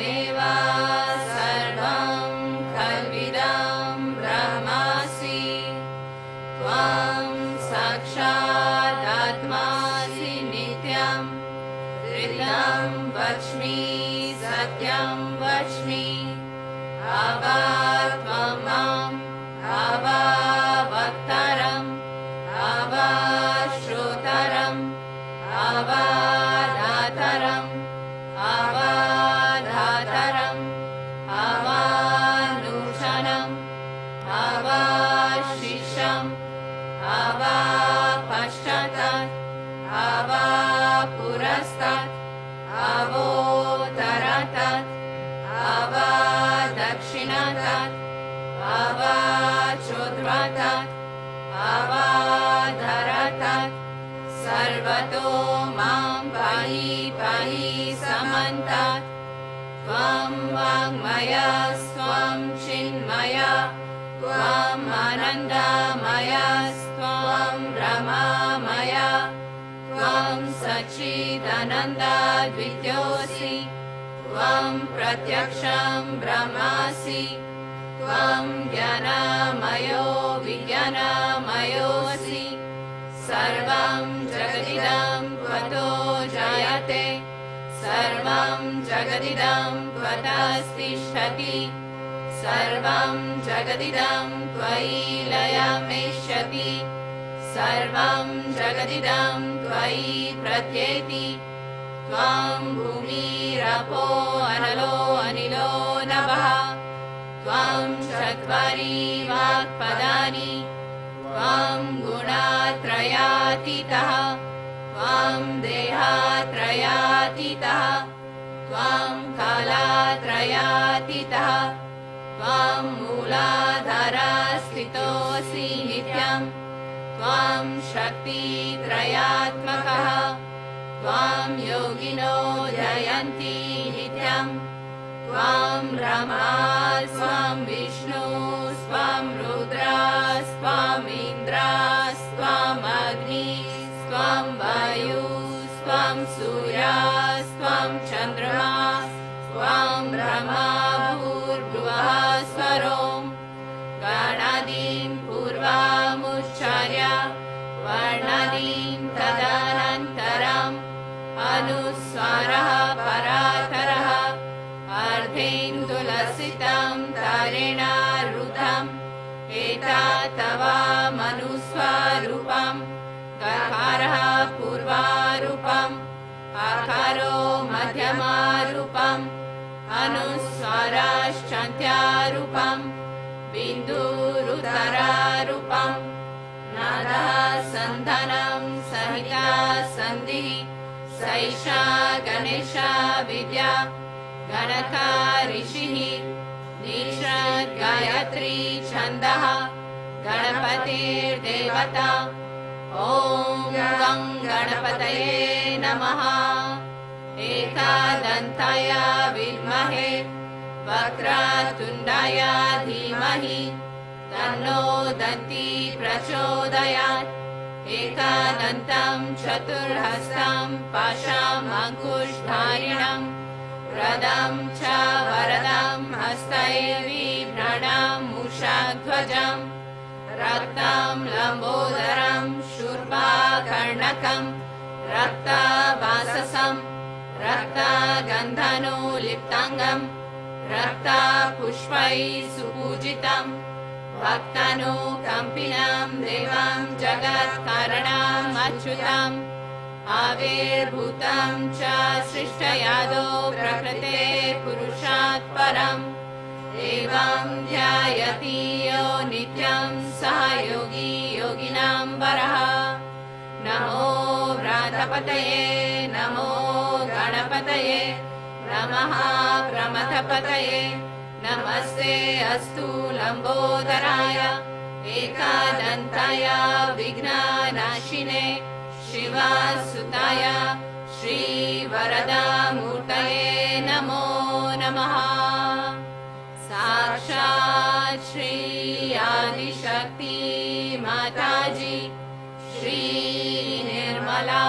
त्वमेव सर्वं खल्विदं ब्रह्मासि त्वं साक्षादात्मासि नित्यं ऋतं वच्मि सत्यं वच्मि अवात्वं माम् अवावक्तारम् अवाश्रोतारम् अवादातारम् अवाधातारम् अवानुषणम् अवाशिषम् अवापश्चातात् अवापुरस्तात् अवोत्तरात् अवादक्षिणात् अवाचोद्ध्वातात् अवाधरातात् सर्वतो मां पाहि पाहि समन्तात् त्वं वाङ्मयस्त्वं चिन्मयः त्वम् आनन्दमयस्त्वं ब्रह्ममयः त्वं सच्चिदानन्दद्वितीयोऽसि त्वं प्रत्यक्षं ब्रह्मासि त्वं ज्ञानमयो विज्ञानमयोऽसि सर्वं जगदिदं त्वतो जायते सर्वं जगदिदं त्वतस्तिष्ठति सर्वं जगदिदं त्वयि लयमेष्यति सर्वं जगदिदं त्वयि प्रत्येति त्वं भूमिरपो अनलो अनिलो नभः त्वं चत्वारि वाक्पदानि त्वं गुणत्रयातीतः त्वं देहत्रयातीतः त्वं कालत्रयातीतः त्वं मूलाधारस्थितोऽसि नित्यं त्वं शक्तित्रयात्मकः त्वं योगिनो जयन्ति नित्यं त्वं ब्रह्मा स्वं विष्णु स्वं रुद्रा स्वं इन्द्रा स्वं अग्नि स्वं वायु स्वं सूर्य स्वं चन्द्रमा स्वं ब्रह्मा भूर्भुवः स्वरों गणादीं पूर्वमुच्चार्य वर्णादीं तदनन्तरम् अनुस्वारः परातरः अर्धेन्दुलसितं तारेण रुद्धम् एतत् तव मनुस्वरूपम् गकारः पूर्वारूपम् आकारो मध्यमारूपम् अनुस्वाराश्चान्त्यारूपम् बिन्दुरुदरारूपम् नादः सन्धानं सहिता सन्धिः सैषा गणेशा विद्या गणका ऋषिः निषद् गायत्री छन्दः गणपतिर्देवता ॐ गं गणपतये नमः एकदन्ताय विद्महे वक्रतुण्डाय धीमहि तन्नो दन्ती प्रचोदयात् एकदन्तं चतुर्हस्तं पाशामङ्कुशधारिणं रदं च वरदं हस्तैर्बिभ्रणं मूषध्वजं रक्तं लम्बोदरं शूर्पकर्णकं रक्तवाससं रक्तगन्धनुलिप्ताङ्गं रक्तपुष्पैः सुपूजितं भक्तानुकम्पिनं देवं जगत्कारणम् अच्युतम् आविर्भूतं च सृष्टयादो प्रकृते पुरुषात् परम् एवं ध्यायति यो नित्यं सः योगी योगिनां वरः नमो व्रातपतये नमो गणपतये नमः प्रमथपतये नमस्ते अस्तु लम्बोदराय एकदन्ताय विघ्ननाशिने शिवसुताय श्रीवरदामूर्तये नमो नमः साक्षात् श्री आदिशक्ति माताजी श्री निर्मला